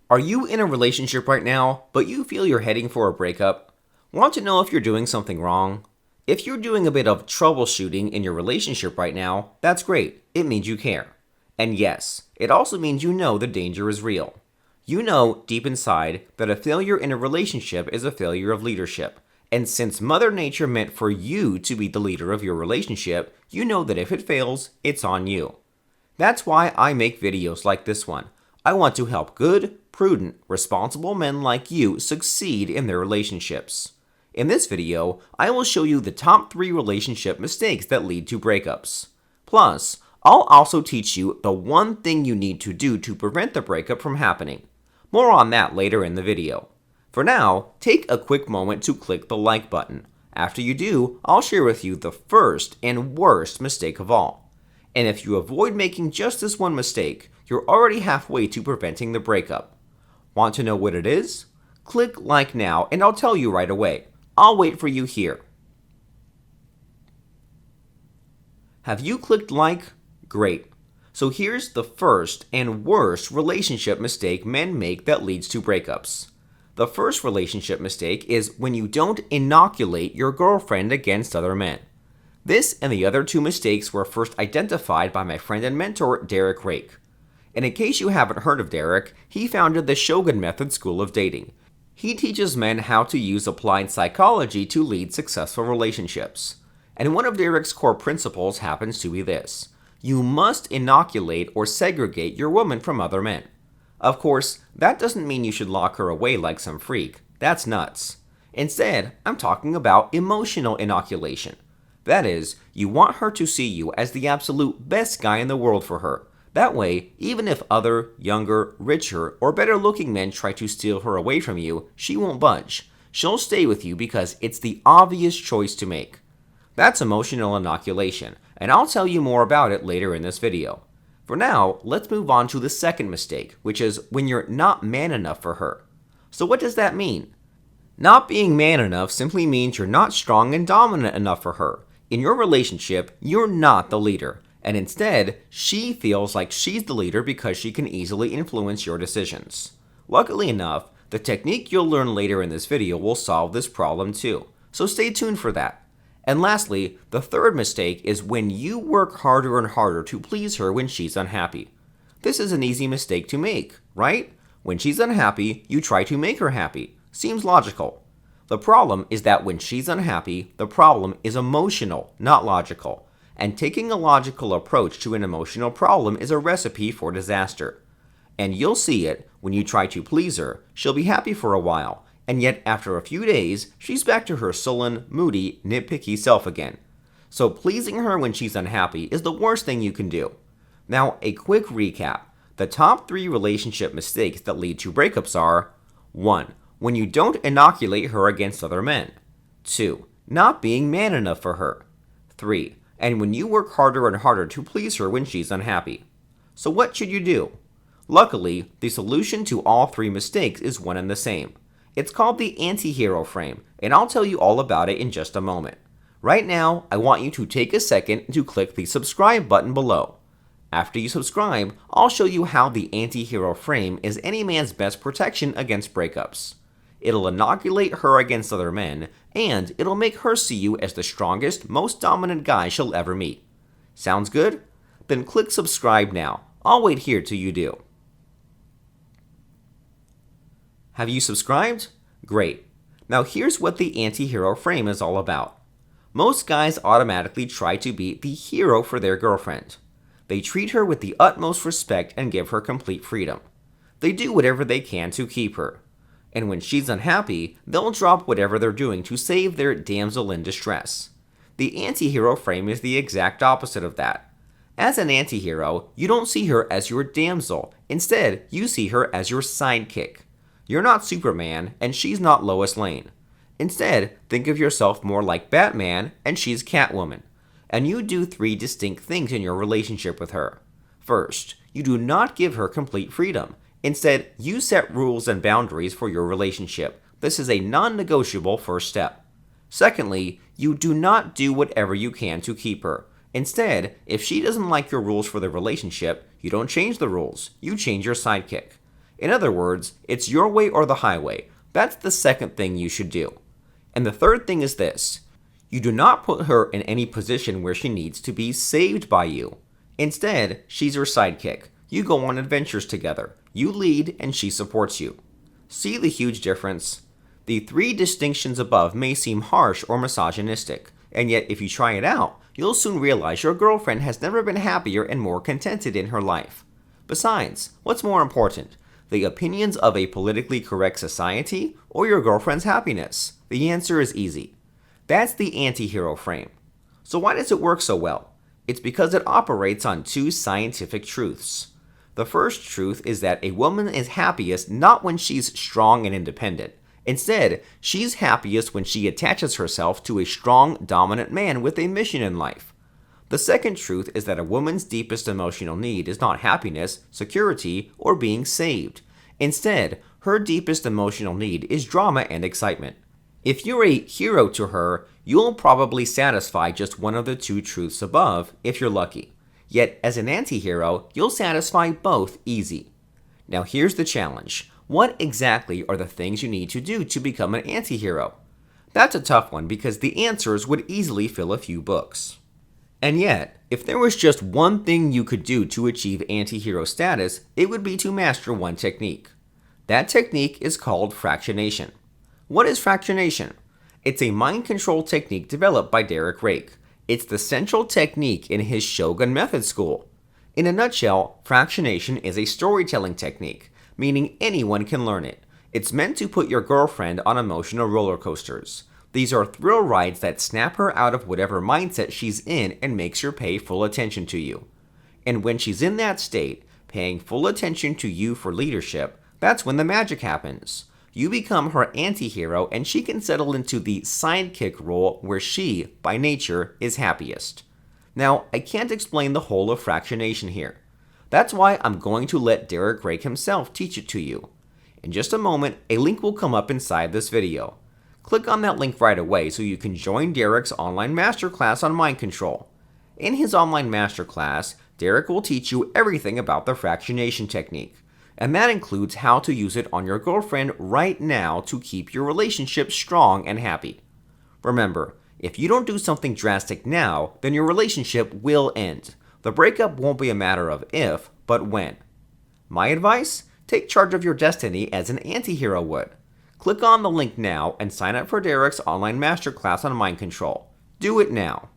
Are you in a relationship right now, but you feel you're heading for a breakup? Want to know if you're doing something wrong? If you're doing a bit of troubleshooting in your relationship right now, that's great. It means you care. And yes, it also means you know the danger is real. You know, deep inside, that a failure in a relationship is a failure of leadership. And since Mother Nature meant for you to be the leader of your relationship, you know that if it fails, it's on you. That's why I make videos like this one. I want to help good, prudent, responsible men like you succeed in their relationships. In this video, I will show you the top 3 relationship mistakes that lead to breakups. Plus, I'll also teach you the one thing you need to do to prevent the breakup from happening. More on that later in the video. For now, take a quick moment to click the like button. After you do, I'll share with you the first and worst mistake of all. And if you avoid making just this one mistake, you're already halfway to preventing the breakup. Want to know what it is? Click like now and I'll tell you right away. I'll wait for you here. Have you clicked like? Great. So here's the first and worst relationship mistake men make that leads to breakups. The first relationship mistake is when you don't inoculate your girlfriend against other men. This and the other 2 mistakes were first identified by my friend and mentor, Derek Rake. And in case you haven't heard of Derek, he founded the Shogun Method School of Dating. He teaches men how to use applied psychology to lead successful relationships. And one of Derek's core principles happens to be this: you must inoculate or segregate your woman from other men. Of course, that doesn't mean you should lock her away like some freak. That's nuts. Instead, I'm talking about emotional inoculation. That is, you want her to see you as the absolute best guy in the world for her. That way, even if other, younger, richer, or better-looking men try to steal her away from you, she won't budge. She'll stay with you because it's the obvious choice to make. That's emotional inoculation, and I'll tell you more about it later in this video. For now, let's move on to the second mistake, which is when you're not man enough for her. So what does that mean? Not being man enough simply means you're not strong and dominant enough for her. In your relationship, you're not the leader, and instead, she feels like she's the leader because she can easily influence your decisions. Luckily enough, the technique you'll learn later in this video will solve this problem too, so stay tuned for that. And lastly, the third mistake is when you work harder and harder to please her when she's unhappy. This is an easy mistake to make, right? When she's unhappy, you try to make her happy. Seems logical. The problem is that when she's unhappy, the problem is emotional, not logical. And taking a logical approach to an emotional problem is a recipe for disaster. And you'll see it when you try to please her. She'll be happy for a while, and yet after a few days, she's back to her sullen, moody, nitpicky self again. So pleasing her when she's unhappy is the worst thing you can do. Now, a quick recap. The top 3 relationship mistakes that lead to breakups are: 1. When you don't inoculate her against other men. 2. Not being man enough for her. 3. And when you work harder and harder to please her when she's unhappy. So what should you do? Luckily, the solution to all 3 mistakes is one and the same. It's called the Antihero Frame, and I'll tell you all about it in just a moment. Right now, I want you to take a second to click the subscribe button below. After you subscribe, I'll show you how the Antihero Frame is any man's best protection against breakups. It'll inoculate her against other men, and it'll make her see you as the strongest, most dominant guy she'll ever meet. Sounds good? Then click subscribe now. I'll wait here till you do. Have you subscribed? Great. Now here's what the Antihero Frame is all about. Most guys automatically try to be the hero for their girlfriend. They treat her with the utmost respect and give her complete freedom. They do whatever they can to keep her. And when she's unhappy, they'll drop whatever they're doing to save their damsel in distress. The Antihero Frame is the exact opposite of that. As an antihero, you don't see her as your damsel. Instead, you see her as your sidekick. You're not Superman, and she's not Lois Lane. Instead, think of yourself more like Batman, and she's Catwoman. And you do 3 distinct things in your relationship with her. First, you do not give her complete freedom. Instead, you set rules and boundaries for your relationship. This is a non-negotiable first step. Secondly, you do not do whatever you can to keep her. Instead, if she doesn't like your rules for the relationship, you don't change the rules, you change your sidekick. In other words, it's your way or the highway. That's the second thing you should do. And the third thing is this. You do not put her in any position where she needs to be saved by you. Instead, she's your sidekick. You go on adventures together. You lead and she supports you. See the huge difference? The three distinctions above may seem harsh or misogynistic, and yet if you try it out, you'll soon realize your girlfriend has never been happier and more contented in her life. Besides, what's more important? The opinions of a politically correct society or your girlfriend's happiness? The answer is easy. That's the Antihero Frame. So why does it work so well? It's because it operates on two scientific truths. The first truth is that a woman is happiest not when she's strong and independent. Instead, she's happiest when she attaches herself to a strong, dominant man with a mission in life. The second truth is that a woman's deepest emotional need is not happiness, security, or being saved. Instead, her deepest emotional need is drama and excitement. If you're a hero to her, you'll probably satisfy just one of the two truths above, if you're lucky. Yet, as an anti-hero, you'll satisfy both easy. Now here's the challenge. What exactly are the things you need to do to become an anti-hero? That's a tough one because the answers would easily fill a few books. And yet, if there was just one thing you could do to achieve anti-hero status, it would be to master one technique. That technique is called fractionation. What is fractionation? It's a mind control technique developed by Derek Rake. It's the central technique in his Shogun Method School. In a nutshell, fractionation is a storytelling technique, meaning anyone can learn it. It's meant to put your girlfriend on emotional roller coasters. These are thrill rides that snap her out of whatever mindset she's in and makes her pay full attention to you. And when she's in that state, paying full attention to you for leadership, that's when the magic happens. You become her anti-hero and she can settle into the sidekick role where she, by nature, is happiest. Now, I can't explain the whole of fractionation here. That's why I'm going to let Derek Rake himself teach it to you. In just a moment, a link will come up inside this video. Click on that link right away so you can join Derek's online masterclass on mind control. In his online masterclass, Derek will teach you everything about the fractionation technique, and that includes how to use it on your girlfriend right now to keep your relationship strong and happy. Remember, if you don't do something drastic now, then your relationship will end. The breakup won't be a matter of if, but when. My advice? Take charge of your destiny as an anti-hero would. Click on the link now and sign up for Derek's online masterclass on mind control. Do it now.